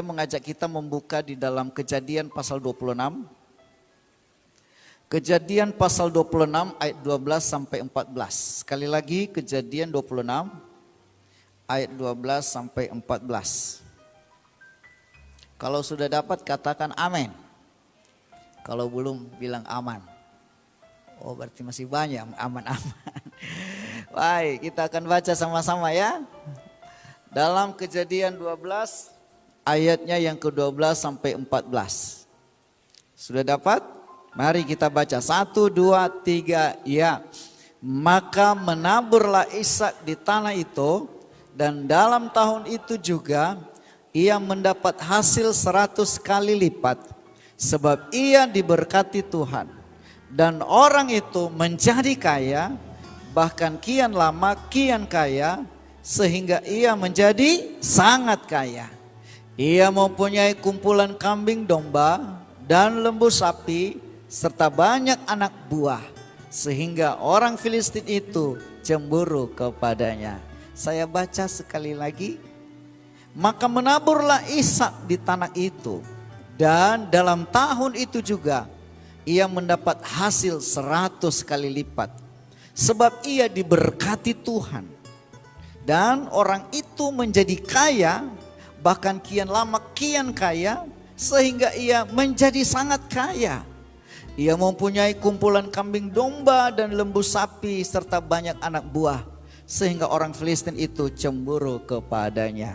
Saya mengajak kita membuka di dalam Kejadian pasal 26. Kejadian pasal 26 ayat 12 sampai 14. Sekali lagi Kejadian 26 ayat 12 sampai 14. Kalau sudah dapat katakan amin. Kalau belum bilang aman. Oh berarti masih banyak aman-aman. Baik, kita akan baca sama-sama ya. Dalam Kejadian 12 ayatnya yang ke-12 sampai 14. Sudah dapat? Mari kita baca. 1, 2, 3, ya. Maka menaburlah Ishak di tanah itu, dan dalam tahun itu juga ia mendapat hasil 100 kali lipat, sebab ia diberkati Tuhan. Dan orang itu menjadi kaya, bahkan kian lama kian kaya, sehingga ia menjadi sangat kaya. Ia mempunyai kumpulan kambing domba dan lembu sapi, serta banyak anak buah, sehingga orang Filistin itu cemburu kepadanya. Saya baca sekali lagi. Maka menaburlah Ishak di tanah itu, dan dalam tahun itu juga ia mendapat hasil 100 kali lipat, sebab ia diberkati Tuhan. Dan orang itu menjadi kaya, bahkan kian lama kian kaya, sehingga ia menjadi sangat kaya. Ia mempunyai kumpulan kambing domba dan lembu sapi serta banyak anak buah, sehingga orang Filistin itu cemburu kepadanya.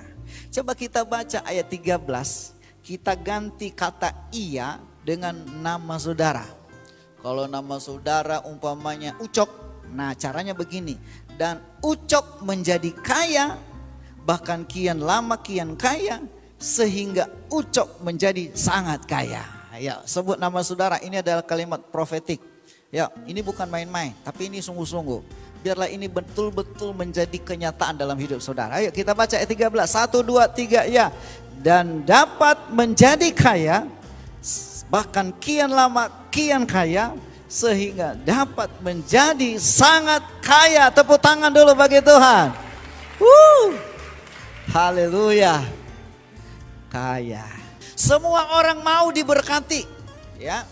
Coba kita baca ayat 13, kita ganti kata ia dengan nama saudara. Kalau nama saudara umpamanya Ucok, nah caranya begini. Dan Ucok menjadi kaya, bahkan kian lama kian kaya, sehingga Ucok menjadi sangat kaya. Ya, sebut nama saudara, ini adalah kalimat profetik. Ya, ini bukan main-main, tapi ini sungguh-sungguh. Biarlah ini betul-betul menjadi kenyataan dalam hidup saudara. Ayo kita baca ayat 13. 1, 2, 3, ya. Dan dapat menjadi kaya, bahkan kian lama kian kaya, sehingga dapat menjadi sangat kaya. Tepuk tangan dulu bagi Tuhan. Haleluya. Kaya. Semua orang mau diberkati, ya.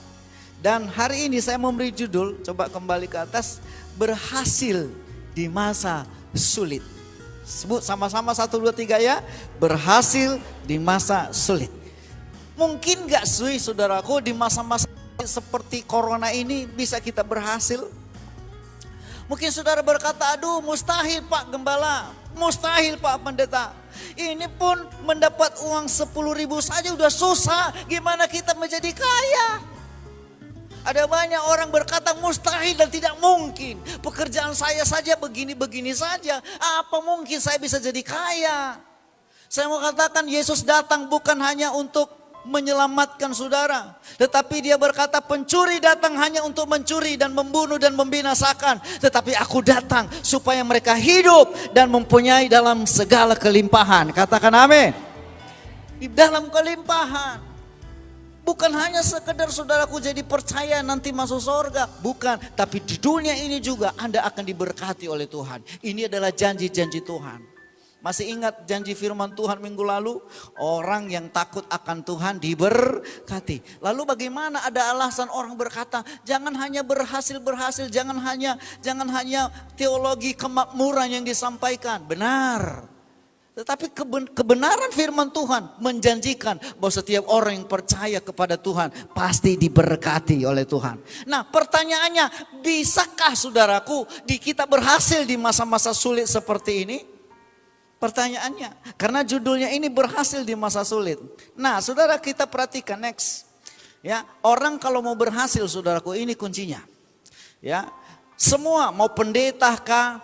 Dan hari ini saya memberi judul, coba kembali ke atas, berhasil di masa sulit. Sebut sama-sama 1, 2, 3 ya. Berhasil di masa sulit. Mungkin gak sih saudaraku di masa-masa seperti corona ini bisa kita berhasil? Mungkin saudara berkata, aduh mustahil Pak Gembala, mustahil Pak Pendeta. Ini pun mendapat uang 10.000 saja udah susah, gimana kita menjadi kaya? Ada banyak orang berkata mustahil dan tidak mungkin. Pekerjaan saya saja begini-begini saja, apa mungkin saya bisa jadi kaya? Saya mau katakan Yesus datang bukan hanya untuk menyelamatkan saudara, tetapi dia berkata pencuri datang hanya untuk mencuri dan membunuh dan membinasakan, tetapi aku datang supaya mereka hidup dan mempunyai dalam segala kelimpahan. Katakan amin. Di dalam kelimpahan, bukan hanya sekedar saudaraku jadi percaya nanti masuk surga, bukan, tapi di dunia ini juga Anda akan diberkati oleh Tuhan. Ini adalah janji-janji Tuhan. Masih ingat janji firman Tuhan minggu lalu? Orang yang takut akan Tuhan diberkati. Lalu bagaimana ada alasan orang berkata, jangan hanya berhasil, jangan hanya teologi kemakmuran yang disampaikan. Benar. Tetapi kebenaran firman Tuhan menjanjikan bahwa setiap orang yang percaya kepada Tuhan pasti diberkati oleh Tuhan. Nah pertanyaannya, bisakah saudaraku kita berhasil di masa-masa sulit seperti ini? Pertanyaannya, karena judulnya ini berhasil di masa sulit. Nah, saudara kita perhatikan next. Ya, orang kalau mau berhasil, saudaraku, ini kuncinya. Ya, semua mau pendeta kah,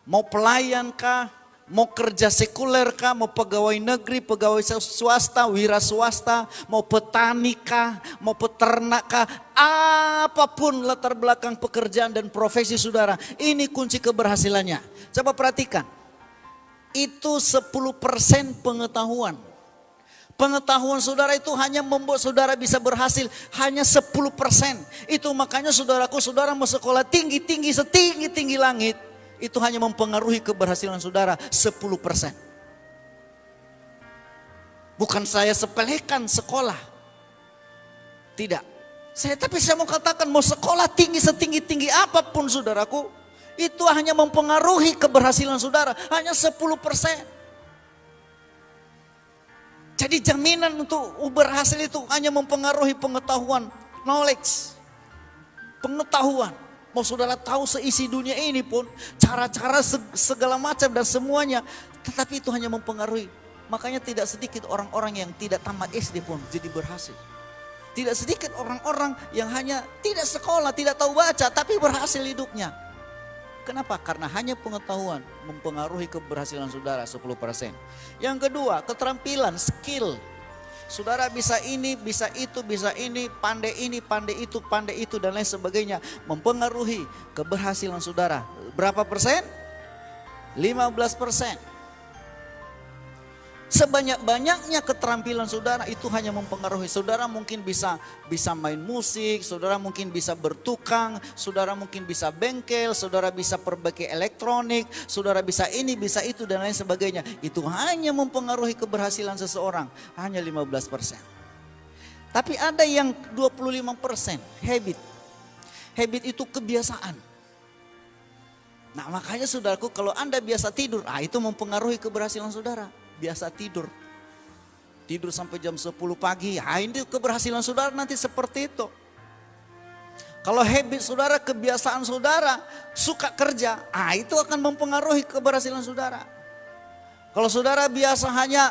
mau pelayan kah, mau kerja sekuler kah, mau pegawai negeri, pegawai swasta, wira swasta, mau petani kah, mau peternak kah, apapun latar belakang pekerjaan dan profesi saudara, ini kunci keberhasilannya. Coba perhatikan. Itu 10% pengetahuan. Pengetahuan saudara itu hanya membuat saudara bisa berhasil hanya 10%. Itu makanya saudaraku, saudara mau sekolah tinggi-tinggi setinggi-tinggi langit, itu hanya mempengaruhi keberhasilan saudara 10%. Bukan saya sepelekan sekolah. Tidak. Tapi saya mau katakan, mau sekolah tinggi setinggi-tinggi apapun saudaraku, itu hanya mempengaruhi keberhasilan saudara, hanya 10%. Jadi jaminan untuk berhasil itu hanya mempengaruhi pengetahuan, knowledge. Pengetahuan. Mau saudara tahu seisi dunia ini pun, cara-cara segala macam dan semuanya, tetapi itu hanya mempengaruhi. Makanya tidak sedikit orang-orang yang tidak tamat SD pun jadi berhasil. Tidak sedikit orang-orang yang hanya tidak sekolah, tidak tahu baca, tapi berhasil hidupnya. Kenapa? Karena hanya pengetahuan mempengaruhi keberhasilan saudara 10%. Yang kedua, keterampilan, skill. Saudara bisa ini, bisa itu, bisa ini, pandai itu, dan lain sebagainya. Mempengaruhi keberhasilan saudara. Berapa persen? 15%. Sebanyak-banyaknya keterampilan saudara itu hanya mempengaruhi. Saudara mungkin bisa main musik, saudara mungkin bisa bertukang, saudara mungkin bisa bengkel, saudara bisa perbaiki elektronik, saudara bisa ini, bisa itu, dan lain sebagainya. Itu hanya mempengaruhi keberhasilan seseorang, hanya 15%. Tapi ada yang 25%, habit. Habit itu kebiasaan. Nah makanya saudaraku, kalau Anda biasa tidur, itu mempengaruhi keberhasilan saudara. Biasa tidur sampai jam 10 pagi, ini keberhasilan saudara nanti seperti itu. Kalau habit saudara, kebiasaan saudara, suka kerja, itu akan mempengaruhi keberhasilan saudara. Kalau saudara biasa hanya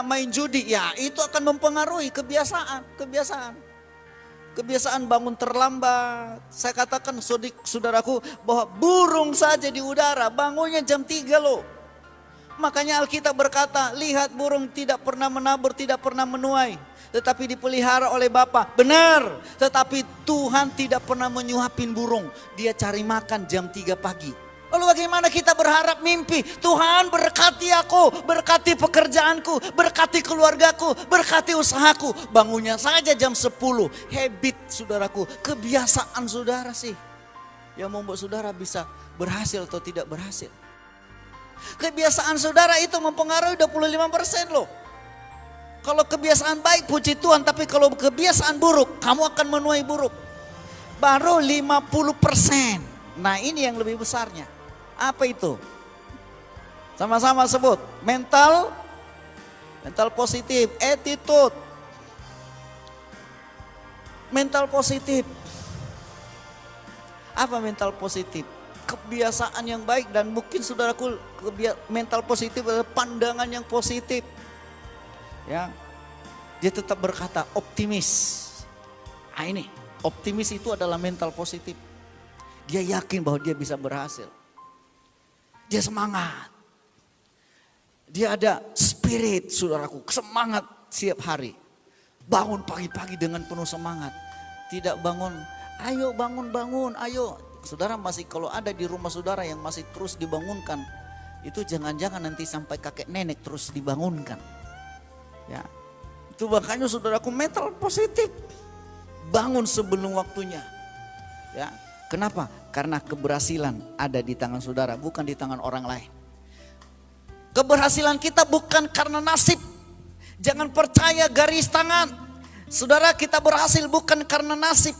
main judi, itu akan mempengaruhi kebiasaan bangun terlambat. Saya katakan saudaraku bahwa burung saja di udara bangunnya jam 3 loh. Makanya Alkitab berkata, lihat burung tidak pernah menabur, tidak pernah menuai, tetapi dipelihara oleh Bapa. Benar, tetapi Tuhan tidak pernah menyuapin burung. Dia cari makan jam 3 pagi. Lalu bagaimana kita berharap mimpi? Tuhan berkati aku, berkati pekerjaanku, berkati keluargaku, berkati usahaku. Bangunnya saja jam 10. Habit saudaraku, kebiasaan saudara sih yang membuat saudara bisa berhasil atau tidak berhasil. Kebiasaan saudara itu mempengaruhi 25% loh. Kalau kebiasaan baik puji Tuhan, tapi kalau kebiasaan buruk, kamu akan menuai buruk. Baru 50%. Nah ini yang lebih besarnya. Apa itu? Sama-sama sebut. Mental positif, attitude. Mental positif. Apa mental positif? Kebiasaan yang baik, dan mungkin saudaraku mental positif adalah pandangan yang positif. Ya, dia tetap berkata optimis. Ini optimis itu adalah mental positif. Dia yakin bahwa dia bisa berhasil. Dia semangat. Dia ada spirit saudaraku, semangat setiap hari. Bangun pagi-pagi dengan penuh semangat. Tidak bangun, ayo bangun, ayo. Saudara masih, kalau ada di rumah saudara yang masih terus dibangunkan, itu jangan-jangan nanti sampai kakek nenek terus dibangunkan. Ya, itu makanya saudaraku mental positif. Bangun sebelum waktunya. Ya, kenapa? Karena keberhasilan ada di tangan saudara, bukan di tangan orang lain. Keberhasilan kita bukan karena nasib. Jangan percaya garis tangan. Saudara, kita berhasil bukan karena nasib,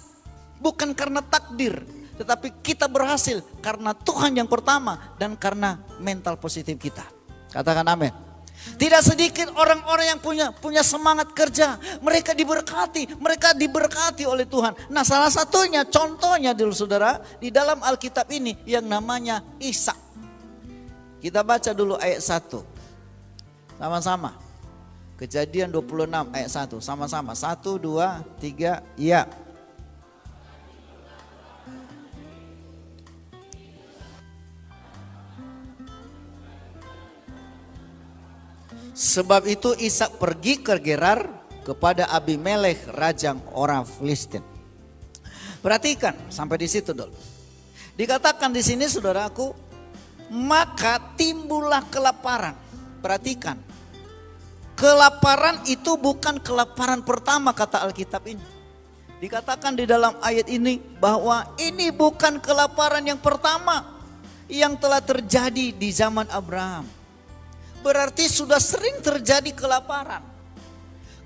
bukan karena takdir. Tetapi kita berhasil karena Tuhan yang pertama dan karena mental positif kita. Katakan amin. Tidak sedikit orang-orang yang punya semangat kerja. Mereka diberkati oleh Tuhan. Nah salah satunya, contohnya dulu saudara, di dalam Alkitab ini yang namanya Ishak. Kita baca dulu ayat 1. Sama-sama. Kejadian 26 ayat 1. Sama-sama. 1, 2, 3, iya. Sebab itu Ishak pergi ke Gerar kepada Abimelekh raja orang Filistin. Perhatikan sampai di situ dulu. Dikatakan di sini saudaraku, maka timbullah kelaparan. Perhatikan. Kelaparan itu bukan kelaparan pertama kata Alkitab ini. Dikatakan di dalam ayat ini bahwa ini bukan kelaparan yang pertama yang telah terjadi di zaman Abraham. Berarti sudah sering terjadi kelaparan.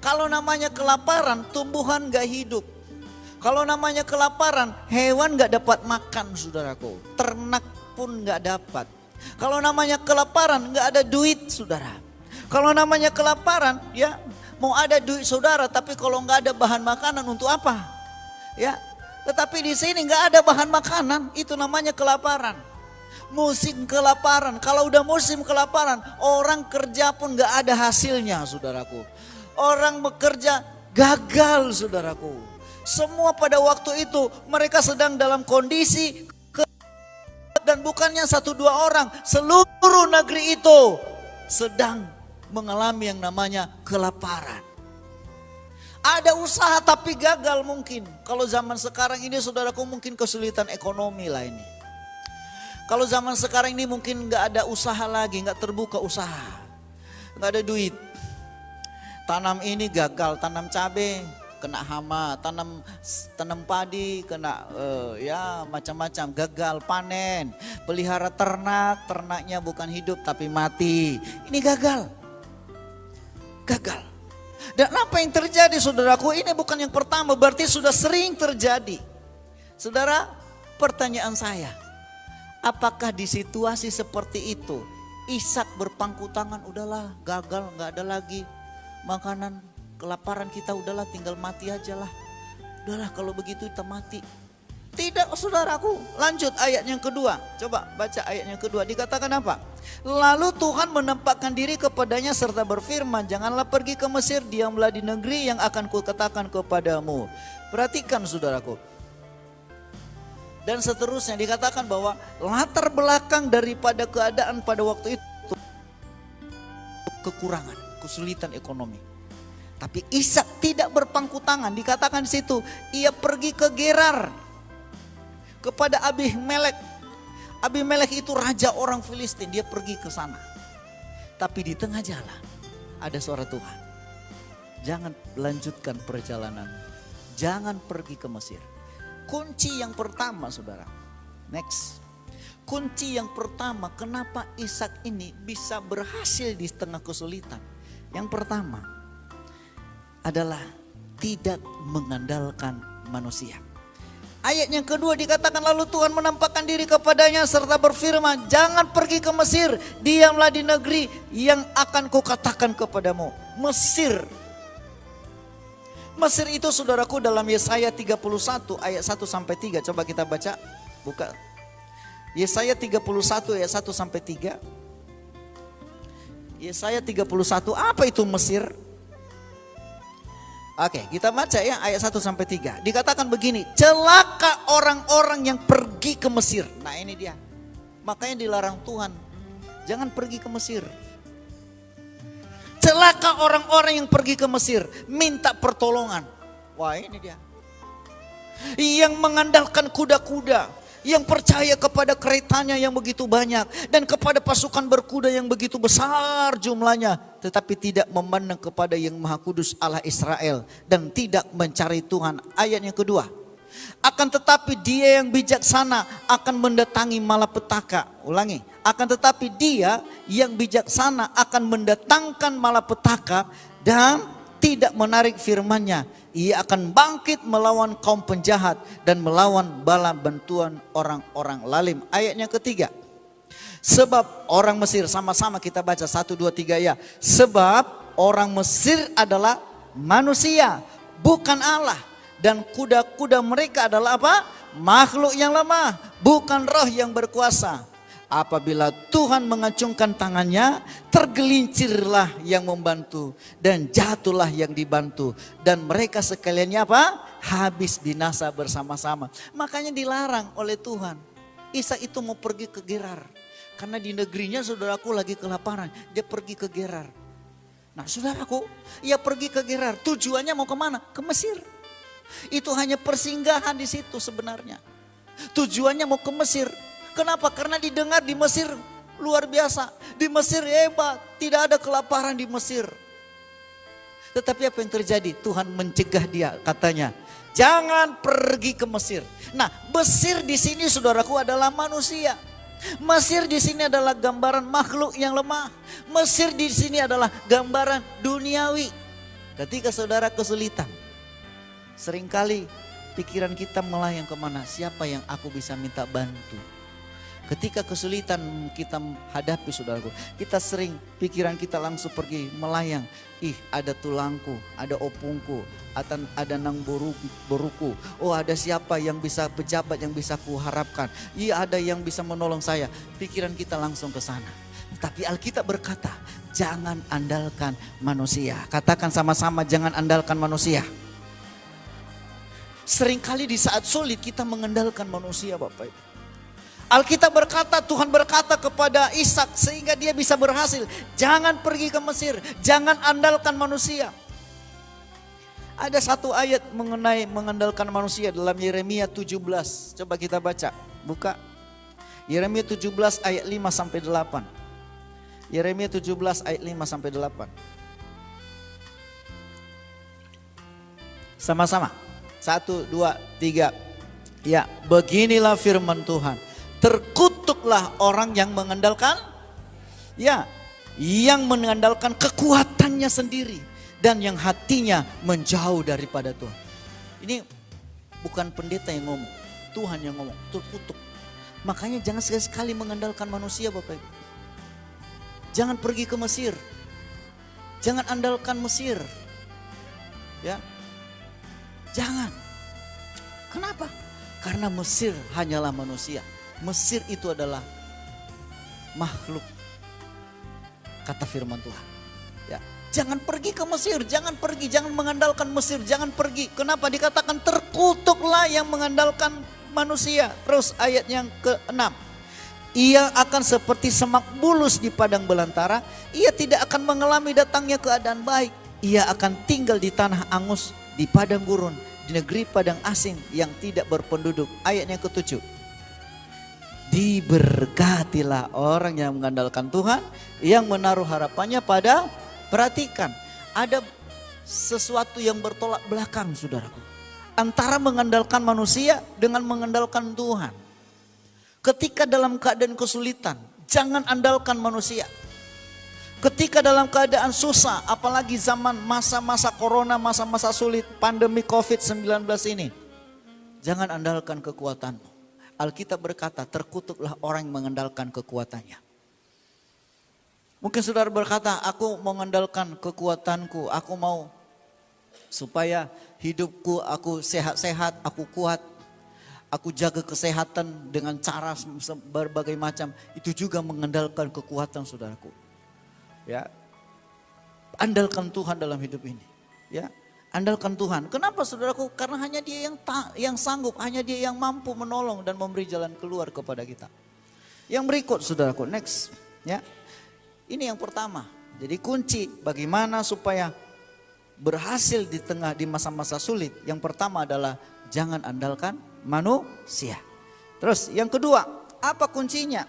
Kalau namanya kelaparan, tumbuhan gak hidup. Kalau namanya kelaparan, hewan gak dapat makan, saudaraku. Ternak pun gak dapat. Kalau namanya kelaparan, gak ada duit, saudara. Kalau namanya kelaparan, ya mau ada duit saudara, tapi kalau gak ada bahan makanan untuk apa? Ya, tetapi di sini gak ada bahan makanan, itu namanya kelaparan. Musim kelaparan, kalau udah musim kelaparan, orang kerja pun gak ada hasilnya, saudaraku. Orang bekerja gagal, saudaraku. Semua pada waktu itu mereka sedang dalam kondisi dan bukannya 1-2 orang, seluruh negeri itu sedang mengalami yang namanya kelaparan. Ada usaha tapi gagal mungkin. Kalau zaman sekarang ini saudaraku mungkin kesulitan ekonomi lah ini. Kalau zaman sekarang ini mungkin gak ada usaha lagi, gak terbuka usaha. Gak ada duit. Tanam ini gagal, tanam cabai kena hama, tanam padi kena ya macam-macam, gagal panen. Pelihara ternak, ternaknya bukan hidup tapi mati. Ini gagal. Gagal. Dan apa yang terjadi saudaraku, ini bukan yang pertama, berarti sudah sering terjadi. Saudara, pertanyaan saya, apakah di situasi seperti itu Ishak berpangku tangan, udahlah gagal, gak ada lagi makanan, kelaparan kita, udahlah tinggal mati aja lah. Udahlah kalau begitu kita mati. Tidak saudaraku, lanjut ayat yang kedua. Coba baca ayat yang kedua, dikatakan apa? Lalu Tuhan menampakkan diri kepadanya serta berfirman, janganlah pergi ke Mesir, diamlah di negeri yang akan kukatakan kepadamu. Perhatikan saudaraku. Dan seterusnya dikatakan bahwa latar belakang daripada keadaan pada waktu itu kekurangan, kesulitan ekonomi. Tapi Ishak tidak berpangku tangan, dikatakan di situ ia pergi ke Gerar kepada Abimelek. Abimelek itu raja orang Filistin, dia pergi ke sana. Tapi di tengah jalan ada suara Tuhan. Jangan lanjutkan perjalanan, jangan pergi ke Mesir. Kunci yang pertama saudara, next. Kunci yang pertama kenapa Ishak ini bisa berhasil di tengah kesulitan. Yang pertama adalah tidak mengandalkan manusia. Ayat yang kedua dikatakan lalu Tuhan menampakkan diri kepadanya serta berfirman, jangan pergi ke Mesir, diamlah di negeri yang akan kukatakan kepadamu. Mesir. Mesir itu saudaraku dalam Yesaya 31 ayat 1-3. Coba kita baca, buka. Yesaya 31 ayat 1-3. Yesaya 31, apa itu Mesir? Oke, kita baca ya ayat 1-3. Dikatakan begini, celaka orang-orang yang pergi ke Mesir. Nah ini dia, makanya dilarang Tuhan, jangan pergi ke Mesir. Celaka orang-orang yang pergi ke Mesir, minta pertolongan. Wah ini dia. Yang mengandalkan kuda-kuda, yang percaya kepada keretanya yang begitu banyak, dan kepada pasukan berkuda yang begitu besar jumlahnya. Tetapi tidak memandang kepada yang Maha Kudus Allah Israel, dan tidak mencari Tuhan. Ayat yang kedua. Akan tetapi dia yang bijaksana akan mendatangi malapetaka. Ulangi. Akan tetapi dia yang bijaksana akan mendatangkan malapetaka dan tidak menarik firman-Nya. Ia akan bangkit melawan kaum penjahat dan melawan bala bantuan orang-orang lalim. Ayat yang ketiga. Sebab orang Mesir, sama-sama kita baca 1, 2, 3 ya. Sebab orang Mesir adalah manusia, bukan Allah. Dan kuda-kuda mereka adalah apa? Makhluk yang lemah, bukan roh yang berkuasa. Apabila Tuhan mengacungkan tangannya, tergelincirlah yang membantu dan jatuhlah yang dibantu. Dan mereka sekaliannya apa? Habis binasa bersama-sama. Makanya dilarang oleh Tuhan. Ishak itu mau pergi ke Gerar. Karena di negerinya saudaraku lagi kelaparan. Dia pergi ke Gerar. Nah saudaraku, ia pergi ke Gerar. Tujuannya mau kemana? Ke Mesir. Itu hanya persinggahan di situ sebenarnya. Tujuannya mau ke Mesir. Kenapa? Karena didengar di Mesir luar biasa. Di Mesir hebat, tidak ada kelaparan di Mesir. Tetapi apa yang terjadi? Tuhan mencegah dia, katanya, jangan pergi ke Mesir. Nah, Mesir di sini saudaraku adalah manusia. Mesir di sini adalah gambaran makhluk yang lemah. Mesir di sini adalah gambaran duniawi. Ketika saudara kesulitan, seringkali pikiran kita melayang kemana? Siapa yang aku bisa minta bantu? Ketika kesulitan kita hadapi saudaraku, kita sering pikiran kita langsung pergi melayang. Ada tulangku, ada opungku, ada nang boruku. Oh, ada siapa yang bisa, pejabat yang bisa kuharapkan. Ada yang bisa menolong saya. Pikiran kita langsung ke sana. Tapi Alkitab berkata, jangan andalkan manusia. Katakan sama-sama, jangan andalkan manusia. Seringkali di saat sulit kita mengandalkan manusia, Bapak Ibu. Alkitab berkata, Tuhan berkata kepada Ishak sehingga dia bisa berhasil. Jangan pergi ke Mesir, jangan andalkan manusia. Ada satu ayat mengenai mengandalkan manusia dalam Yeremia 17. Coba kita baca, buka. Yeremia 17 ayat 5 sampai 8. Yeremia 17 ayat 5 sampai 8. Sama-sama. 1, 2, 3. Ya, beginilah firman Tuhan. Terkutuklah orang yang mengandalkan, yang mengandalkan kekuatannya sendiri dan yang hatinya menjauh daripada Tuhan. Ini bukan pendeta yang ngomong, Tuhan yang ngomong, terkutuk. Makanya jangan sekali-sekali mengandalkan manusia, Bapak Ibu. Jangan pergi ke Mesir. Jangan andalkan Mesir. Ya. Jangan. Kenapa? Karena Mesir hanyalah manusia. Mesir itu adalah makhluk, kata firman Tuhan. Ya, jangan pergi ke Mesir, jangan pergi, jangan mengandalkan Mesir, jangan pergi. Kenapa dikatakan terkutuklah yang mengandalkan manusia? Terus ayat yang ke-6. Ia akan seperti semak bulus di padang belantara, ia tidak akan mengalami datangnya keadaan baik. Ia akan tinggal di tanah angus, di padang gurun, di negeri padang asing yang tidak berpenduduk. Ayat yang ke-7. Diberkatilah orang yang mengandalkan Tuhan, yang menaruh harapannya pada, perhatikan, ada sesuatu yang bertolak belakang saudaraku. Antara mengandalkan manusia dengan mengandalkan Tuhan. Ketika dalam keadaan kesulitan, jangan andalkan manusia. Ketika dalam keadaan susah, apalagi zaman masa-masa corona, masa-masa sulit, pandemi COVID-19 ini, jangan andalkan kekuatanmu. Alkitab berkata, terkutuklah orang yang mengandalkan kekuatannya. Mungkin saudara berkata, aku mengandalkan kekuatanku, aku mau supaya hidupku, aku sehat-sehat, aku kuat, aku jaga kesehatan dengan cara berbagai macam. Itu juga mengandalkan kekuatan saudaraku. Ya, andalkan Tuhan dalam hidup ini. Ya. Andalkan Tuhan. Kenapa saudaraku? Karena hanya Dia yang sanggup, hanya Dia yang mampu menolong dan memberi jalan keluar kepada kita. Yang berikut saudaraku, next. Ya, ini yang pertama. Jadi kunci bagaimana supaya berhasil di masa-masa sulit. Yang pertama adalah jangan andalkan manusia. Terus yang kedua, apa kuncinya?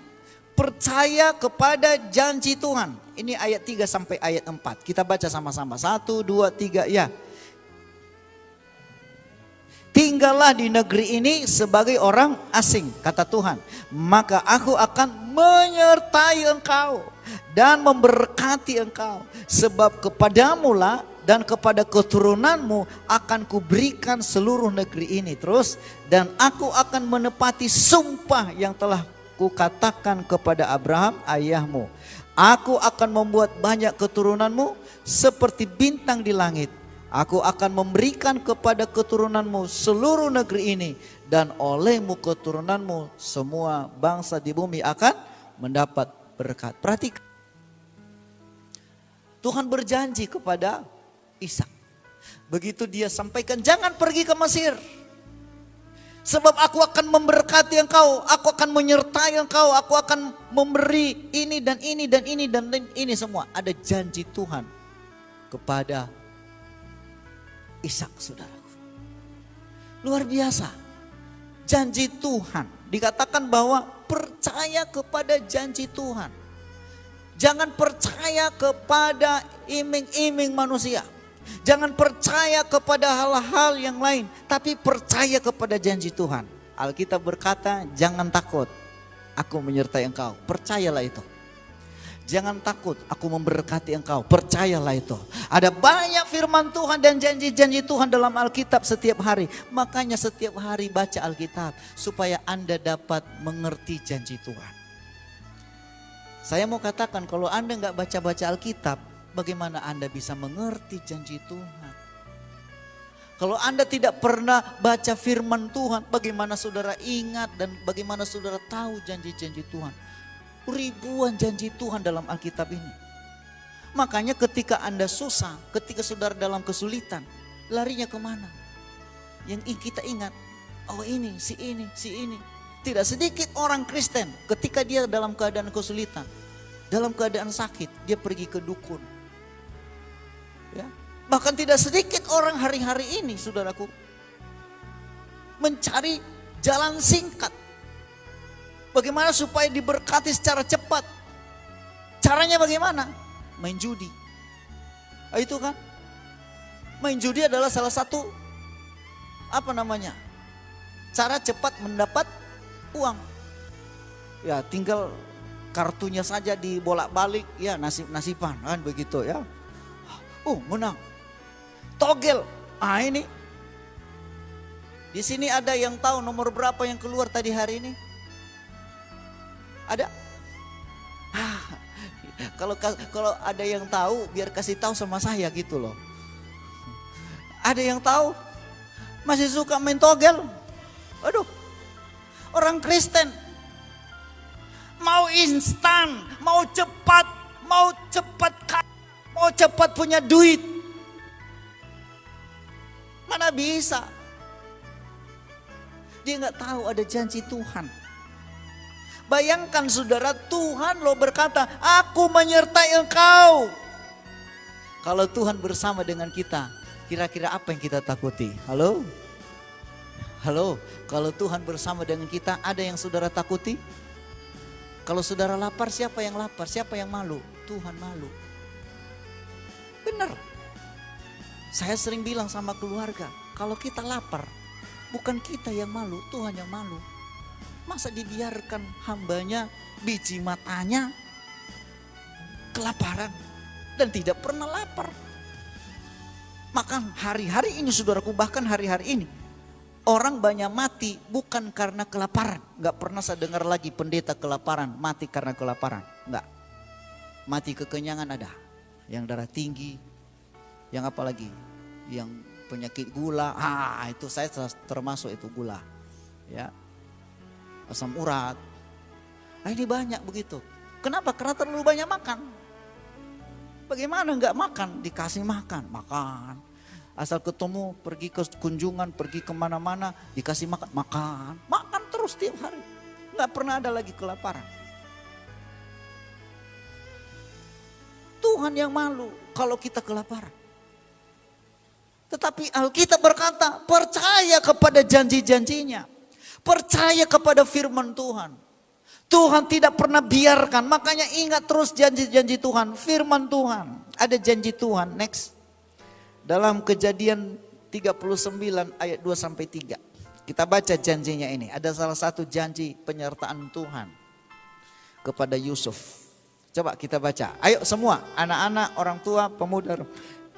Percaya kepada janji Tuhan. Ini ayat 3 sampai ayat 4. Kita baca sama-sama. 1, 2, 3, ya. Tinggallah di negeri ini sebagai orang asing, kata Tuhan. Maka aku akan menyertai engkau dan memberkati engkau. Sebab kepadamulah dan kepada keturunanmu akan kuberikan seluruh negeri ini. Terus, dan aku akan menepati sumpah yang telah kukatakan kepada Abraham ayahmu. Aku akan membuat banyak keturunanmu seperti bintang di langit. Aku akan memberikan kepada keturunanmu seluruh negeri ini. Dan olehmu keturunanmu semua bangsa di bumi akan mendapat berkat. Perhatikan. Tuhan berjanji kepada Ishak. Begitu dia sampaikan, jangan pergi ke Mesir. Sebab aku akan memberkati engkau, aku akan menyertai engkau, aku akan memberi ini dan ini dan ini dan ini semua. Ada janji Tuhan kepada Ishak, saudaraku. Luar biasa. Janji Tuhan. Dikatakan bahwa percaya kepada janji Tuhan. Jangan percaya kepada iming-iming manusia. Jangan percaya kepada hal-hal yang lain. Tapi percaya kepada janji Tuhan. Alkitab berkata, jangan takut. Aku menyertai engkau. Percayalah itu. Jangan takut, aku memberkati engkau. Percayalah itu. Ada banyak firman Tuhan dan janji-janji Tuhan dalam Alkitab setiap hari. Makanya setiap hari baca Alkitab supaya Anda dapat mengerti janji Tuhan. Saya mau katakan kalau Anda nggak baca-baca Alkitab, bagaimana Anda bisa mengerti janji Tuhan? Kalau Anda tidak pernah baca firman Tuhan, bagaimana saudara ingat dan bagaimana saudara tahu janji-janji Tuhan? Ribuan janji Tuhan dalam Alkitab ini. Makanya ketika Anda susah, ketika saudara dalam kesulitan, larinya kemana? Yang kita ingat, oh ini, si ini, si ini. Tidak sedikit orang Kristen ketika dia dalam keadaan kesulitan, dalam keadaan sakit, dia pergi ke dukun. Ya. Bahkan tidak sedikit orang hari-hari ini, saudaraku, mencari jalan singkat. Bagaimana supaya diberkati secara cepat? Caranya bagaimana? Main judi. Itu kan? Main judi adalah salah satu cara cepat mendapat uang. Ya, tinggal kartunya saja dibolak-balik, ya nasib-nasiban kan begitu ya. Menang. Togel. Ini. Di sini ada yang tahu nomor berapa yang keluar tadi hari ini? Ada? Kalau ada yang tahu biar kasih tahu sama saya gitu loh. Ada yang tahu? Masih suka main togel? Aduh. Orang Kristen mau instan, mau cepat mau cepat punya duit. Mana bisa? Dia nggak tahu ada janji Tuhan. Bayangkan saudara, Tuhan loh berkata, aku menyertai engkau. Kalau Tuhan bersama dengan kita, kira-kira apa yang kita takuti? Halo? Kalau Tuhan bersama dengan kita, ada yang saudara takuti? Kalau saudara lapar, siapa yang lapar? Siapa yang malu? Tuhan malu. Benar. Saya sering bilang sama keluarga, kalau kita lapar, bukan kita yang malu, Tuhan yang malu. Masa dibiarkan hambanya, biji matanya kelaparan dan tidak pernah lapar. Maka hari-hari ini saudaraku, bahkan hari-hari ini orang banyak mati bukan karena kelaparan. Gak pernah saya dengar lagi pendeta kelaparan, mati karena kelaparan. Enggak. Mati kekenyangan ada. Yang darah tinggi, yang apa lagi? Yang penyakit gula, itu saya termasuk itu gula. Ya. Asam urat. Ini banyak begitu. Kenapa? Karena terlalu banyak makan. Bagaimana enggak makan? Dikasih makan. Asal ketemu, pergi ke kunjungan, pergi kemana-mana, dikasih makan. Makan terus tiap hari. Enggak pernah ada lagi kelaparan. Tuhan yang malu kalau kita kelaparan. Tetapi Alkitab berkata, percaya kepada janji-janjinya. Percaya kepada firman Tuhan. Tuhan tidak pernah biarkan. Makanya ingat terus janji-janji Tuhan. Firman Tuhan. Ada janji Tuhan. Next. Dalam Kejadian 39 ayat 2-3. Kita baca janjinya ini. Ada salah satu janji penyertaan Tuhan kepada Yusuf. Coba kita baca. Ayo semua. Anak-anak, orang tua, pemuda,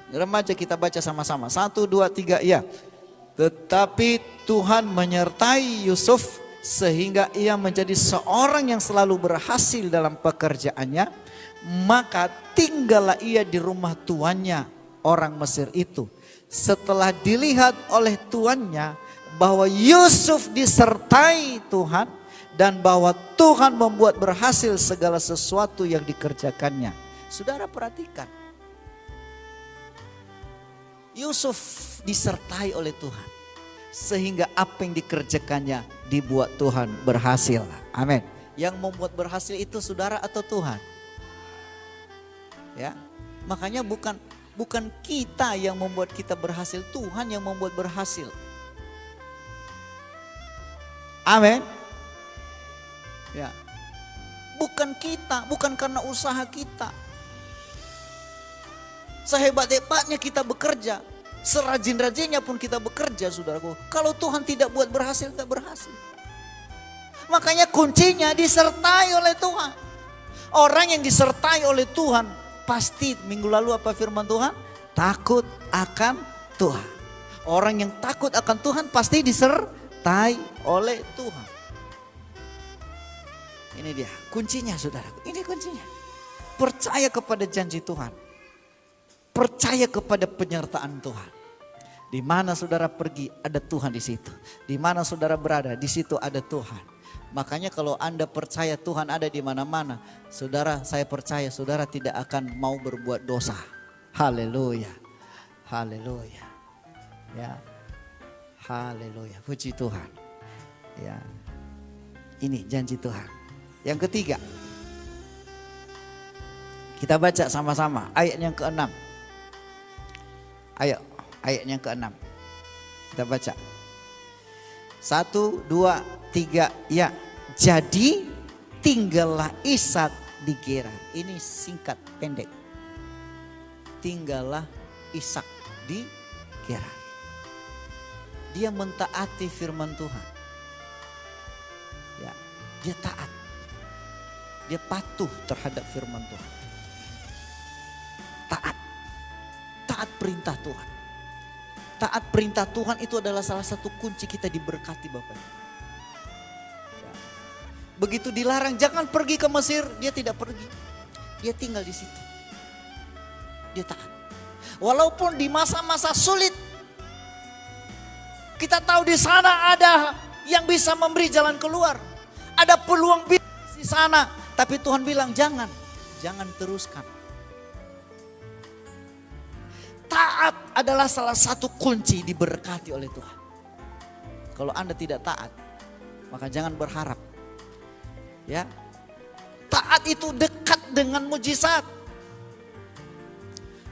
remaja, kita baca sama-sama. 1, 2, 3, ya. Tetapi Tuhan menyertai Yusuf sehingga ia menjadi seorang yang selalu berhasil dalam pekerjaannya. Maka tinggallah ia di rumah tuannya, orang Mesir itu. Setelah dilihat oleh tuannya bahwa Yusuf disertai Tuhan dan bahwa Tuhan membuat berhasil segala sesuatu yang dikerjakannya. Saudara perhatikan. Yusuf disertai oleh Tuhan. Sehingga apa yang dikerjakannya dibuat Tuhan berhasil. Amin. Yang membuat berhasil itu saudara atau Tuhan? Ya. Makanya bukan kita yang membuat kita berhasil, Tuhan yang membuat berhasil. Amin. Ya. Bukan kita, bukan karena usaha kita. Sehebat-hebatnya kita bekerja, serajin-rajinnya pun kita bekerja, saudaraku. Kalau Tuhan tidak buat berhasil, tidak berhasil. Makanya kuncinya disertai oleh Tuhan. Orang yang disertai oleh Tuhan pasti, minggu lalu apa firman Tuhan? Takut akan Tuhan. Orang yang takut akan Tuhan pasti disertai oleh Tuhan. Ini dia kuncinya, saudaraku. Ini kuncinya. Percaya kepada janji Tuhan. Percaya kepada penyertaan Tuhan. Di mana saudara pergi, ada Tuhan di situ. Di mana saudara berada, di situ ada Tuhan. Makanya kalau Anda percaya Tuhan ada di mana-mana, saudara, saya percaya saudara tidak akan mau berbuat dosa. Haleluya. Haleluya. Ya. Haleluya. Puji Tuhan. Ya. Ini janji Tuhan. Yang ketiga. Kita baca sama-sama ayat yang ke-6. Ayo, ayat yang ke-6. Kita baca. 1, 2, 3, ya. Jadi tinggallah Ishak di Gerar. Ini singkat, pendek. Tinggallah Ishak di Gerar. Dia mentaati firman Tuhan. Ya, dia taat. Dia patuh terhadap firman Tuhan. Taat. Taat perintah Tuhan. Taat perintah Tuhan itu adalah salah satu kunci kita diberkati, Bapak. Ya. Begitu dilarang jangan pergi ke Mesir, dia tidak pergi. Dia tinggal di situ. Dia taat. Walaupun di masa-masa sulit, kita tahu di sana ada yang bisa memberi jalan keluar. Ada peluang bisnis di sana, tapi Tuhan bilang jangan teruskan. Taat adalah salah satu kunci diberkati oleh Tuhan. Kalau Anda tidak taat, maka jangan berharap. Ya. Taat itu dekat dengan mujizat.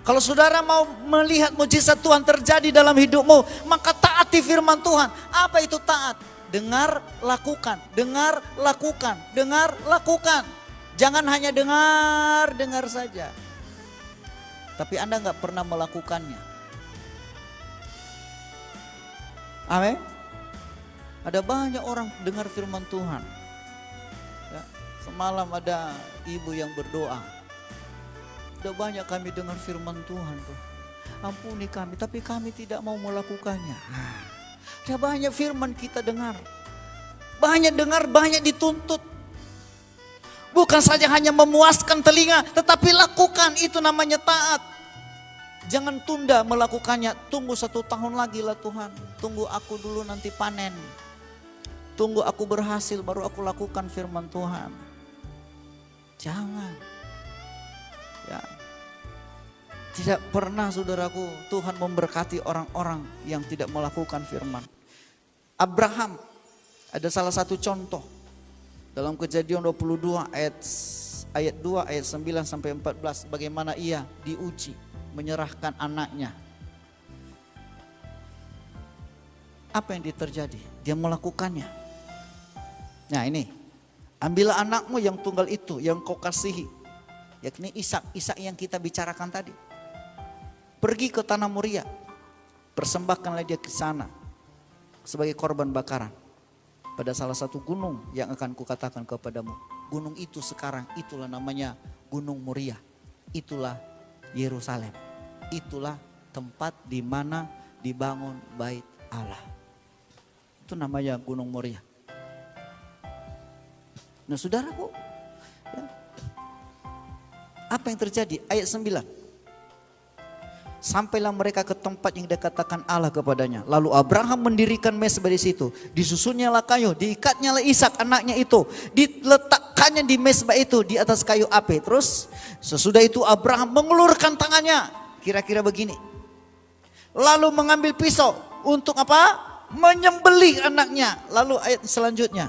Kalau saudara mau melihat mujizat Tuhan terjadi dalam hidupmu, maka taati firman Tuhan. Apa itu taat? Dengar, lakukan. Dengar, lakukan. Dengar, lakukan. Jangan hanya dengar saja. Tapi Anda nggak pernah melakukannya. Amin. Ada banyak orang dengar firman Tuhan. Ya, semalam ada ibu yang berdoa. Ada banyak kami dengar firman Tuhan tuh. Ampuni kami, tapi kami tidak mau melakukannya. Ada banyak firman kita dengar. Banyak dengar, banyak dituntut. Bukan saja hanya memuaskan telinga, tetapi lakukan, itu namanya taat. Jangan tunda melakukannya, tunggu 1 tahun lagi lah Tuhan. Tunggu aku dulu nanti panen. Tunggu aku berhasil baru aku lakukan firman Tuhan. Jangan. Ya. Tidak pernah saudaraku Tuhan memberkati orang-orang yang tidak melakukan firman. Abraham ada salah satu contoh. Dalam Kejadian 22 ayat 2 ayat 9 sampai 14 bagaimana ia diuji menyerahkan anaknya. Apa yang terjadi? Dia melakukannya. Nah ini, ambillah anakmu yang tunggal itu yang kau kasihi, yakni Ishak yang kita bicarakan tadi. Pergi ke tanah Moria, persembahkanlah dia ke sana sebagai korban bakaran. Pada salah satu gunung yang akan kukatakan kepadamu. Gunung itu sekarang itulah namanya Gunung Moria. Itulah Yerusalem. Itulah tempat di mana dibangun bait Allah. Itu namanya Gunung Moria. Nah saudaraku, ya, apa yang terjadi? Ayat 9. Sampailah mereka ke tempat yang dikatakan Allah kepadanya. Lalu Abraham mendirikan mezbah di situ. Disusunnya kayu, diikatnya Ishak anaknya itu. Diletakkannya di mezbah itu di atas kayu api. Terus sesudah itu Abraham mengulurkan tangannya. Kira-kira begini. Lalu mengambil pisau untuk apa? Menyembelih anaknya. Lalu ayat selanjutnya.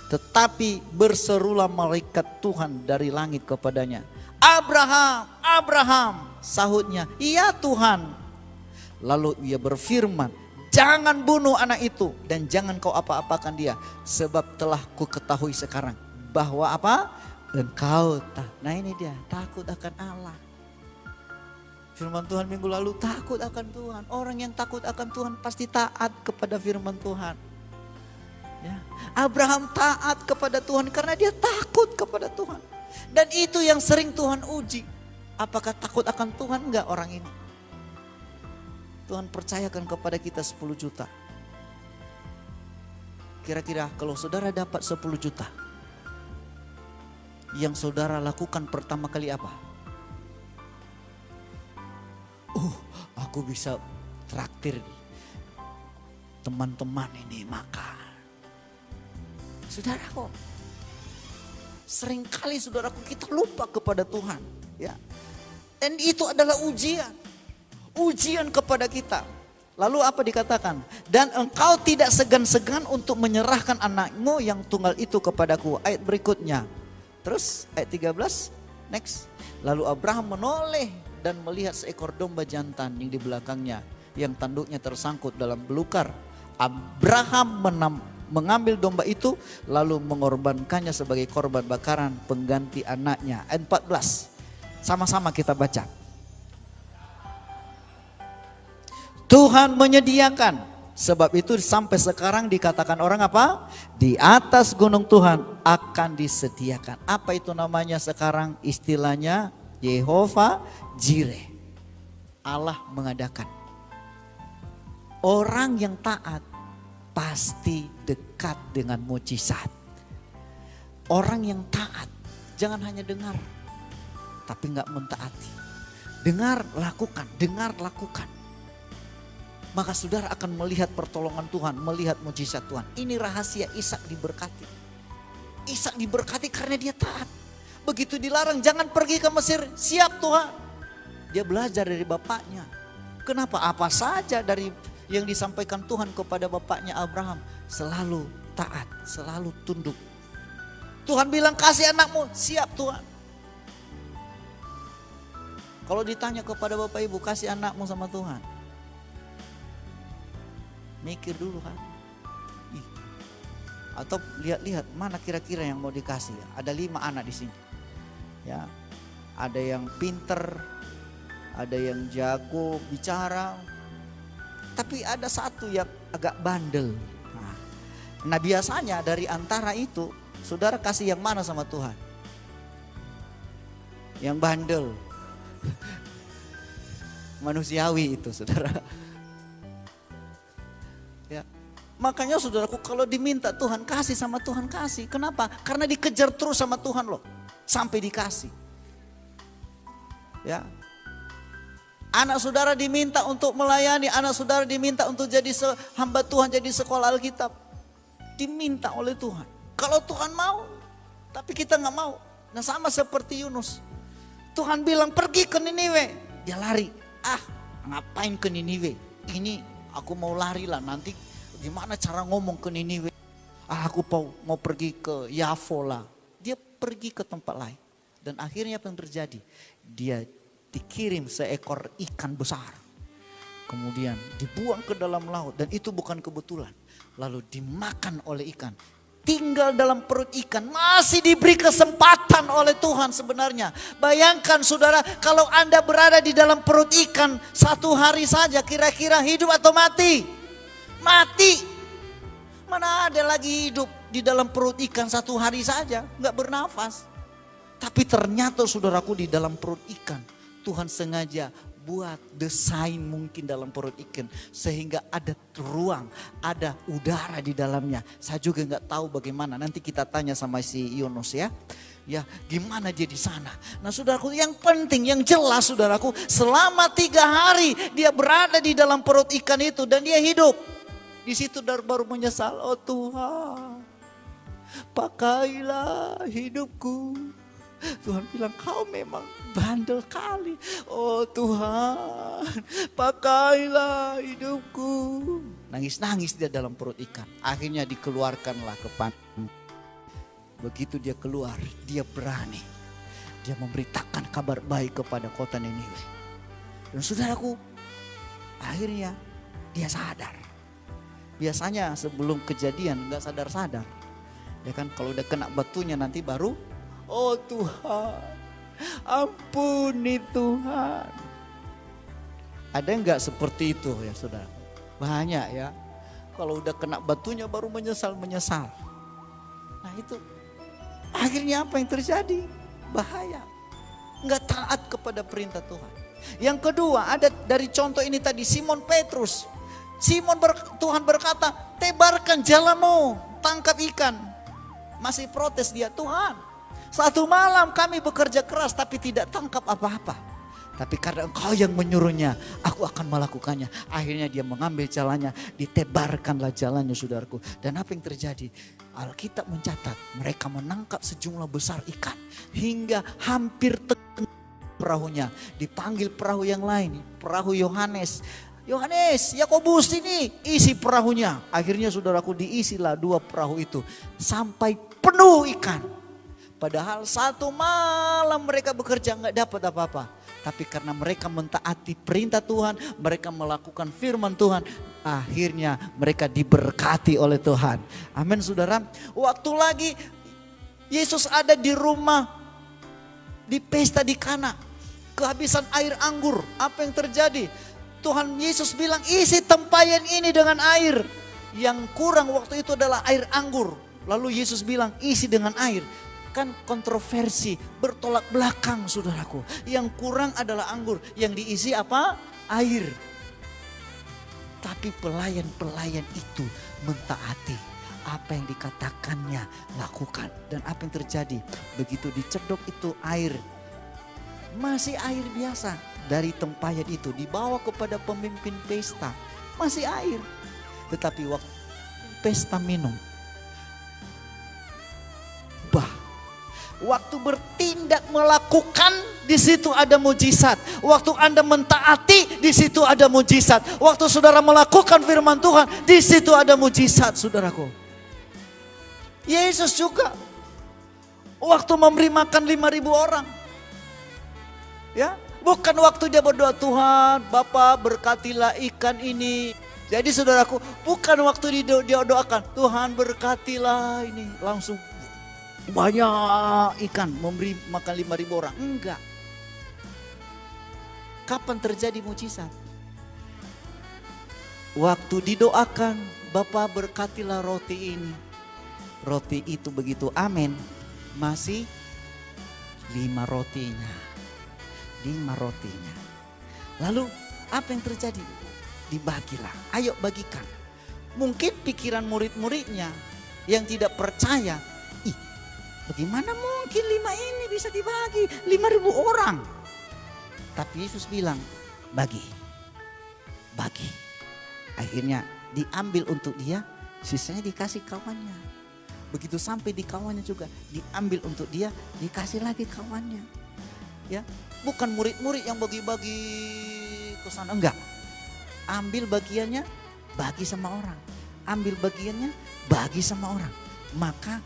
Tetapi berserulah malaikat Tuhan dari langit kepadanya. Abraham, Abraham, sahutnya, iya Tuhan. Lalu ia berfirman, jangan bunuh anak itu dan jangan kau apa-apakan dia. Sebab telah ku ketahui sekarang bahwa apa? Engkau nah ini dia, takut akan Allah. Firman Tuhan minggu lalu, takut akan Tuhan. Orang yang takut akan Tuhan pasti taat kepada firman Tuhan. Ya. Abraham taat kepada Tuhan karena dia takut kepada Tuhan. Dan itu yang sering Tuhan uji. Apakah takut akan Tuhan enggak orang ini? Tuhan percayakan kepada kita 10 juta. Kira-kira kalau saudara dapat 10 juta, yang saudara lakukan pertama kali apa? Aku bisa traktir teman-teman ini makan. Saudaraku, seringkali saudaraku kita lupa kepada Tuhan, ya. Dan itu adalah ujian kepada kita. Lalu apa dikatakan? Dan engkau tidak segan-segan untuk menyerahkan anakmu yang tunggal itu kepadaku. Ayat berikutnya. Terus ayat 13, next. Lalu Abraham menoleh dan melihat seekor domba jantan yang di belakangnya, yang tanduknya tersangkut dalam belukar. Abraham mengambil domba itu lalu mengorbankannya sebagai korban bakaran pengganti anaknya. Ayat 14, sama-sama kita baca. Tuhan menyediakan, sebab itu sampai sekarang dikatakan orang apa? Di atas gunung Tuhan akan disediakan. Apa itu namanya sekarang istilahnya? Yehova Jireh. Allah mengadakan. Orang yang taat pasti dekat dengan mujizat. Orang yang taat jangan hanya dengar, tapi enggak mentaati. Dengar, lakukan, dengar, lakukan. Maka saudara akan melihat pertolongan Tuhan, melihat mujizat Tuhan. Ini rahasia Ishak diberkati. Ishak diberkati karena dia taat. Begitu dilarang jangan pergi ke Mesir, siap Tuhan. Dia belajar dari bapaknya. Kenapa? Apa saja dari yang disampaikan Tuhan kepada bapaknya Abraham selalu taat, selalu tunduk. Tuhan bilang kasih anakmu, siap Tuhan. Kalau ditanya kepada bapak ibu kasih anakmu sama Tuhan, mikir dulu kan. Atau lihat-lihat mana kira-kira yang mau dikasih. Ada 5 anak di sini. Ya. Ada yang pinter, ada yang jago bicara, tapi ada satu yang agak bandel. Nah biasanya dari antara itu, saudara kasih yang mana sama Tuhan? Yang bandel. Manusiawi itu saudara. Ya. Makanya saudaraku kalau diminta Tuhan kasih sama Tuhan kasih. Kenapa? Karena dikejar terus sama Tuhan loh. Sampai dikasih. Ya. Anak saudara diminta untuk melayani. Anak saudara diminta untuk jadi hamba Tuhan. Jadi sekolah Alkitab. Diminta oleh Tuhan. Kalau Tuhan mau. Tapi kita gak mau. Nah sama seperti Yunus. Tuhan bilang pergi ke Niniwe. Dia lari. Ngapain ke Niniwe? Ini aku mau lari lah nanti. Gimana cara ngomong ke Niniwe? Aku mau pergi ke Yafo lah. Dia pergi ke tempat lain. Dan akhirnya apa yang terjadi? Dia dikirim seekor ikan besar. Kemudian dibuang ke dalam laut. Dan itu bukan kebetulan. Lalu dimakan oleh ikan. Tinggal dalam perut ikan. Masih diberi kesempatan oleh Tuhan sebenarnya. Bayangkan saudara, kalau Anda berada di dalam perut ikan 1 hari saja, kira-kira hidup atau mati? Mati. Mana ada lagi hidup di dalam perut ikan 1 hari saja, gak bernafas. Tapi ternyata saudaraku di dalam perut ikan, Tuhan sengaja buat desain mungkin dalam perut ikan. Sehingga ada ruang, ada udara di dalamnya. Saya juga gak tahu bagaimana, nanti kita tanya sama si Yunus ya. Ya gimana dia di sana. Nah saudaraku yang penting, yang jelas saudaraku, selama 3 hari dia berada di dalam perut ikan itu dan dia hidup. Di situ baru menyesal, oh Tuhan, pakailah hidupku. Tuhan bilang kau memang bandel kali. Oh Tuhan, pakailah hidupku. Nangis-nangis dia dalam perut ikan. Akhirnya dikeluarkanlah ke pantai. Begitu dia keluar, dia berani. Dia memberitakan kabar baik kepada kota Niniwe. Dan saudaraku, akhirnya dia sadar. Biasanya sebelum kejadian gak sadar-sadar. Ya kan kalau udah kena batunya nanti baru, oh Tuhan, ampuni Tuhan. Ada gak seperti itu ya saudara? Banyak ya. Kalau udah kena batunya baru menyesal. Nah itu akhirnya apa yang terjadi? bahaya. Enggak taat kepada perintah Tuhan. Yang kedua, ada dari contoh ini tadi Simon Petrus. Tuhan berkata, tebarkan jalanmu, tangkap ikan. Masih protes dia, Tuhan, satu malam kami bekerja keras tapi tidak tangkap apa-apa. Tapi karena Engkau yang menyuruhnya, aku akan melakukannya. Akhirnya dia mengambil jalannya, ditebarkanlah jalannya, saudaraku. Dan apa yang terjadi? Alkitab mencatat, mereka menangkap sejumlah besar ikan. Hingga hampir perahunya. Dipanggil perahu yang lain, perahu Yohanes. Yohanes, Yakobus ini isi perahunya. Akhirnya saudaraku diisilah 2 perahu itu. Sampai penuh ikan. Padahal satu malam mereka bekerja nggak dapat apa-apa. Tapi karena mereka mentaati perintah Tuhan, mereka melakukan firman Tuhan, akhirnya mereka diberkati oleh Tuhan. Amin saudara. Waktu lagi Yesus ada di rumah, di pesta di Kana, kehabisan air anggur. Apa yang terjadi? Tuhan Yesus bilang, isi tempayan ini dengan air. Yang kurang waktu itu adalah air anggur. Lalu Yesus bilang, isi dengan air. Kan kontroversi, bertolak belakang saudaraku. Yang kurang adalah anggur, yang diisi apa? Air. Tapi pelayan-pelayan itu mentaati apa yang dikatakannya, lakukan. Dan apa yang terjadi? Begitu dicedok itu air, masih air biasa. Dari tempayan itu dibawa kepada pemimpin pesta, masih air. Tetapi waktu pesta minum, waktu bertindak melakukan, di situ ada mujizat. Waktu Anda mentaati, di situ ada mujizat. Waktu saudara melakukan firman Tuhan, di situ ada mujizat, saudaraku. Yesus juga waktu memberi makan 5.000 orang, ya, bukan waktu dia berdoa, Tuhan Bapa berkatilah ikan ini. Jadi saudaraku, bukan waktu dia doakan, Tuhan berkatilah ini, langsung banyak ikan memberi makan 5.000 orang. Enggak. Kapan terjadi mujizat? Waktu didoakan, Bapa berkatilah roti ini. Roti itu begitu amin, masih 5 rotinya. 5 rotinya. Lalu apa yang terjadi? Dibagilah, ayo bagikan. Mungkin pikiran murid-muridnya yang tidak percaya, bagaimana mungkin 5 ini bisa dibagi 5.000 orang. Tapi Yesus bilang, bagi. Akhirnya diambil untuk dia, sisanya dikasih kawannya. Begitu sampai di kawannya juga, diambil untuk dia, dikasih lagi kawannya. Ya, bukan murid-murid yang bagi-bagi ke sana, enggak. Ambil bagiannya, bagi sama orang. Ambil bagiannya, bagi sama orang. Maka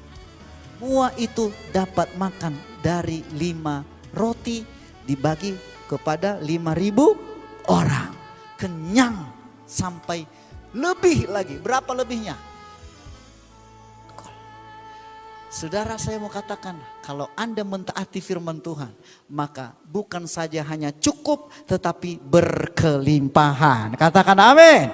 semua itu dapat makan dari 5 roti dibagi kepada 5.000 orang. Kenyang sampai lebih lagi. Berapa lebihnya? Saudara, saya mau katakan, kalau Anda mentaati firman Tuhan, maka bukan saja hanya cukup, tetapi berkelimpahan. Katakan amin.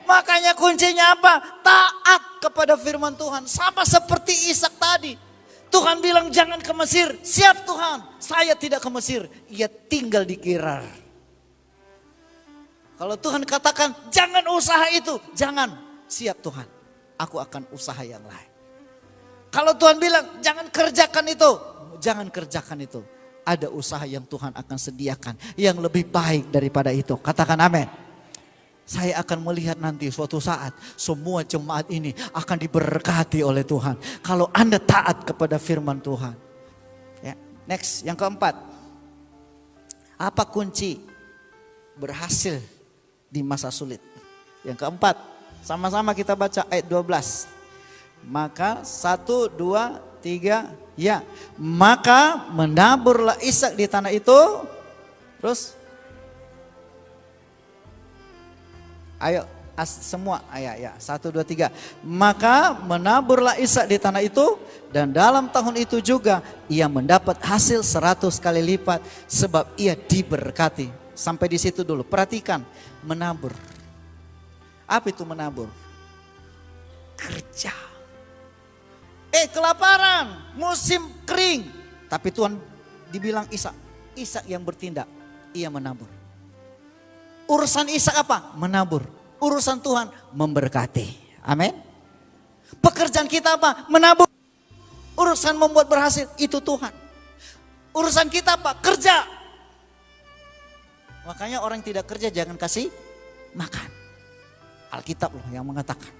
Makanya kuncinya apa? Taat kepada firman Tuhan. Sama seperti Ishak tadi. Tuhan bilang jangan ke Mesir. Siap Tuhan, saya tidak ke Mesir. Ia tinggal di Gerar. Kalau Tuhan katakan jangan usaha itu, jangan. Siap Tuhan, aku akan usaha yang lain. Kalau Tuhan bilang jangan kerjakan itu, jangan kerjakan itu. Ada usaha yang Tuhan akan sediakan yang lebih baik daripada itu. Katakan amin. Saya akan melihat nanti suatu saat semua jemaat ini akan diberkati oleh Tuhan. Kalau Anda taat kepada firman Tuhan. Ya, next, yang keempat. Apa kunci berhasil di masa sulit? Yang keempat, sama-sama kita baca ayat 12. Maka 1, 2, 3, ya. Maka menaburlah Ishak di tanah itu. Terus. Ayo semua, ya 1, 2, 3. Maka menaburlah Ishak di tanah itu. Dan dalam tahun itu juga ia mendapat hasil 100 kali lipat. Sebab ia diberkati. Sampai di situ dulu, perhatikan. Menabur. Apa itu menabur? Kerja. Kelaparan, musim kering. Tapi Tuhan dibilang Ishak. Ishak yang bertindak, ia menabur. Urusan Ishak apa? Menabur. Urusan Tuhan memberkati. Amin. Pekerjaan kita apa? Menabur. Urusan membuat berhasil itu Tuhan. Urusan kita apa? Kerja. Makanya orang yang tidak kerja jangan kasih makan. Alkitab loh yang mengatakan.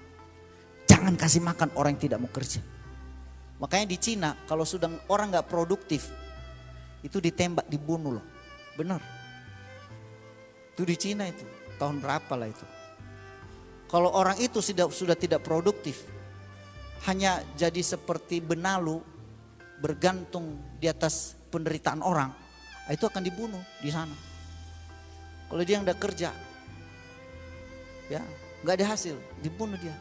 Jangan kasih makan orang yang tidak mau kerja. Makanya di Cina kalau sudah orang gak produktif, itu ditembak, dibunuh loh. Benar. Itu di Cina itu. Tahun berapa lah itu. Kalau orang itu sudah tidak produktif, hanya jadi seperti benalu, bergantung di atas penderitaan orang, itu akan dibunuh di sana. Kalau dia nggak kerja, ya nggak ada hasil, dibunuh dia.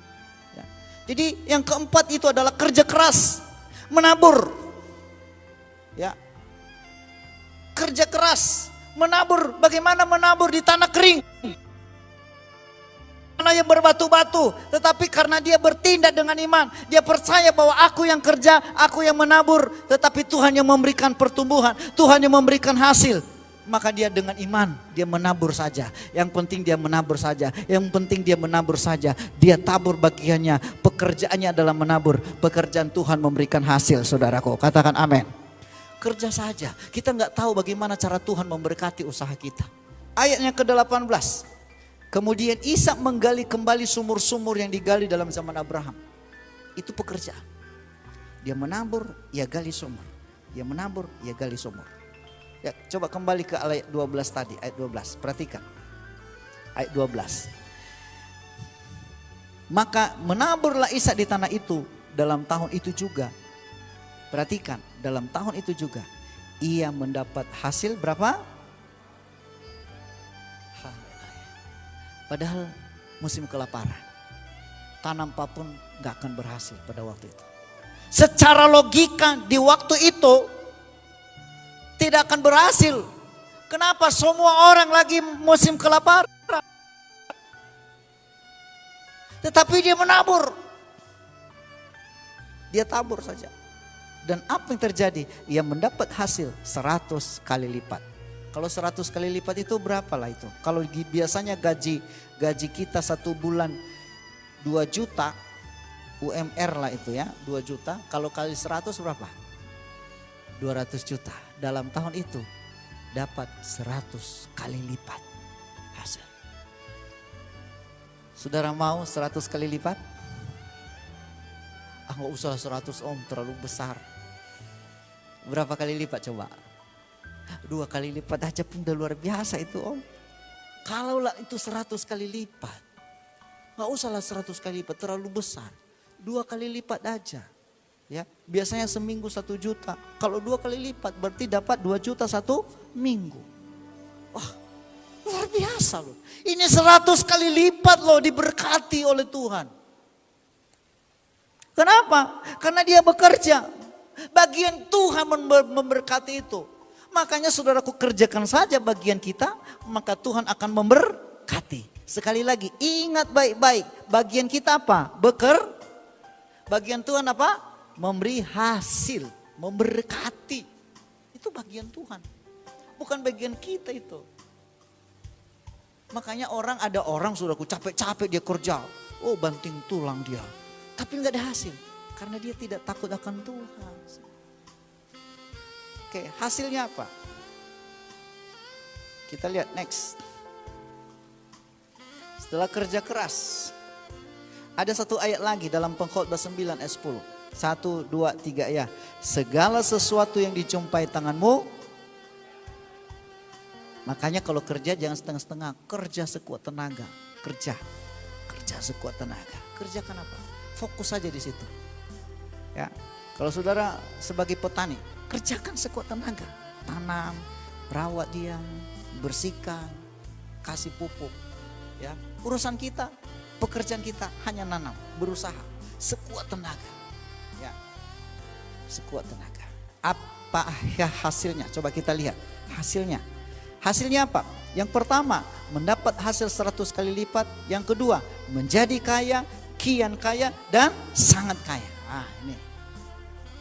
Ya. Jadi yang keempat itu adalah kerja keras, menabur, ya kerja keras, menabur. Bagaimana menabur di tanah kering? Tanah yang berbatu-batu, tetapi karena dia bertindak dengan iman, dia percaya bahwa aku yang kerja, aku yang menabur, tetapi Tuhan yang memberikan pertumbuhan, Tuhan yang memberikan hasil. Maka dia dengan iman, dia menabur saja. Yang penting dia menabur saja, yang penting dia menabur saja. Dia tabur bagiannya, pekerjaannya adalah menabur. Pekerjaan Tuhan memberikan hasil, saudaraku. Katakan amin. Kerja saja, kita nggak tahu bagaimana cara Tuhan memberkati usaha kita. Ayatnya ke-18. Kemudian Ishak menggali kembali sumur-sumur yang digali dalam zaman Abraham. Itu pekerjaan. Dia menabur, ia gali sumur. Dia menabur, ia gali sumur. Ya, coba kembali ke ayat 12 tadi, ayat 12. Perhatikan. Ayat 12. Maka menaburlah Ishak di tanah itu dalam tahun itu juga. Perhatikan, dalam tahun itu juga ia mendapat hasil berapa? Padahal musim kelaparan. Tanam apapun gak akan berhasil pada waktu itu. Secara logika di waktu itu tidak akan berhasil. Kenapa? Semua orang lagi musim kelaparan. Tetapi dia menabur. Dia tabur saja. Dan apa yang terjadi? Ia mendapat hasil 100 kali lipat. Kalau 100 kali lipat itu berapa lah itu? Kalau biasanya gaji kita 1 bulan 2 juta UMR lah itu ya, 2 juta. Kalau kali 100 berapa? 200 juta. Dalam tahun itu dapat 100 kali lipat hasil. Saudara mau 100 kali lipat? Ah nggak usah 100 om, terlalu besar. Berapa kali lipat coba? 2 kali lipat aja pun udah luar biasa itu om. Kalau lah itu 100 kali lipat. Gak usahlah 100 kali lipat, terlalu besar. 2 kali lipat aja. Ya, biasanya seminggu 1 juta. Kalau 2 kali lipat berarti dapat 2 juta 1 minggu. Wah luar biasa loh. Ini 100 kali lipat loh diberkati oleh Tuhan. Kenapa? Karena dia bekerja. Bagian Tuhan memberkati itu. Makanya saudaraku kerjakan saja bagian kita, maka Tuhan akan memberkati. Sekali lagi ingat baik-baik, bagian kita apa? Bagian Tuhan apa? Memberi hasil, memberkati. Itu bagian Tuhan, bukan bagian kita itu. Makanya ada orang saudaraku capek-capek dia kerja, oh banting tulang dia. Tapi nggak ada hasil, karena dia tidak takut akan Tuhan. Oke, hasilnya apa? Kita lihat next. Setelah kerja keras, ada satu ayat lagi dalam Pengkhotbah 9 ayat 10. 1, 2, 3 ya. Segala sesuatu yang dijumpai tanganmu. Makanya kalau kerja jangan setengah-setengah. Kerja sekuat tenaga. Kerja sekuat tenaga. Kerjakan apa? Fokus saja di situ. Ya. Kalau saudara sebagai petani, kerjakan sekuat tenaga. Tanam, rawat dia, bersihkan, kasih pupuk. Ya, urusan kita, pekerjaan kita hanya nanam, berusaha sekuat tenaga. Ya, sekuat tenaga. Apa ya hasilnya? Coba kita lihat hasilnya. Hasilnya apa? Yang pertama, mendapat hasil 100 kali lipat. Yang kedua, menjadi kaya, kian kaya dan sangat kaya. Ini.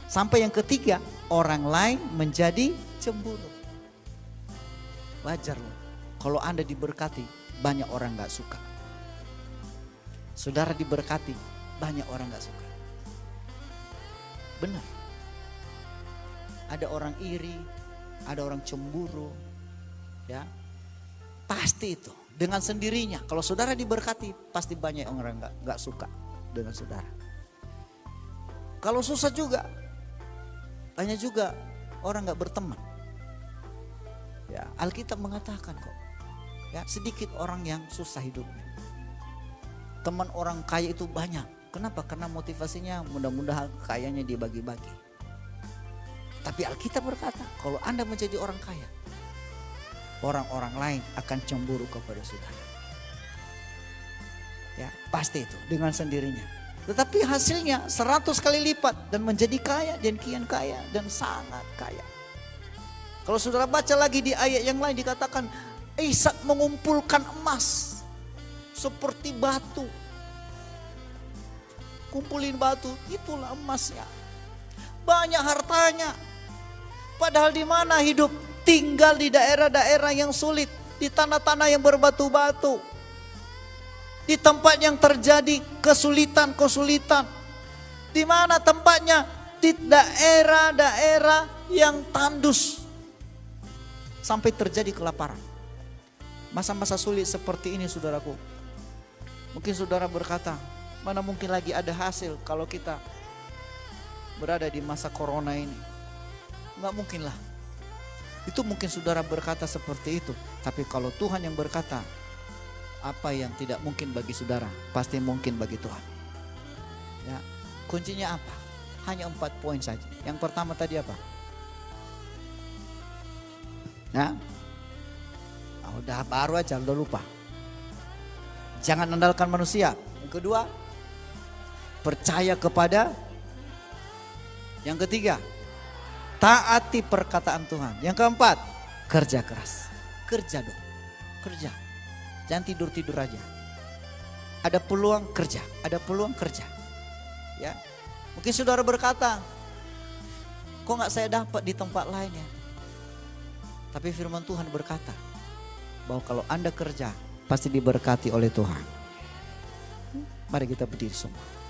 Sampai yang ketiga, orang lain menjadi cemburu. Wajar loh. Kalau Anda diberkati, banyak orang gak suka. Saudara diberkati, banyak orang gak suka. Benar. Ada orang iri, ada orang cemburu, ya. Pasti itu dengan sendirinya. Kalau saudara diberkati, pasti banyak orang nggak suka dengan saudara. Kalau susah juga, banyak juga orang nggak berteman. Ya, Alkitab mengatakan kok, ya sedikit orang yang susah hidupnya. Teman orang kaya itu banyak. Kenapa? Karena motivasinya mudah-mudahan kayanya dibagi-bagi. Tapi Alkitab berkata, kalau Anda menjadi orang kaya, orang-orang lain akan cemburu kepada saudara. Ya, pasti itu dengan sendirinya. Tetapi hasilnya 100 kali lipat dan menjadi kaya dan kian kaya dan sangat kaya. Kalau saudara baca lagi di ayat yang lain dikatakan Ishak mengumpulkan emas seperti batu. Kumpulin batu, itulah emasnya. Banyak hartanya. Padahal di mana hidup? Tinggal di daerah-daerah yang sulit, di tanah-tanah yang berbatu-batu, di tempat yang terjadi kesulitan-kesulitan. Di mana tempatnya? Di daerah-daerah yang tandus, sampai terjadi kelaparan. Masa-masa sulit seperti ini saudaraku, mungkin saudara berkata, mana mungkin lagi ada hasil kalau kita berada di masa corona ini. Enggak mungkin lah. Itu mungkin saudara berkata seperti itu. Tapi kalau Tuhan yang berkata, apa yang tidak mungkin bagi saudara, pasti mungkin bagi Tuhan. Ya, kuncinya apa? Hanya 4 poin saja. Yang pertama tadi apa? Ya, udah baru aja, udah lupa. Jangan andalkan manusia. Yang kedua, percaya kepada. Yang ketiga, taati perkataan Tuhan. Yang keempat, kerja keras. Kerja dong, kerja. Jangan tidur-tidur aja. Ada peluang kerja, ada peluang kerja. Ya, mungkin saudara berkata, kok nggak saya dapat di tempat lain ya? Tapi firman Tuhan berkata, bahwa kalau Anda kerja, pasti diberkati oleh Tuhan. Mari kita berdiri semua.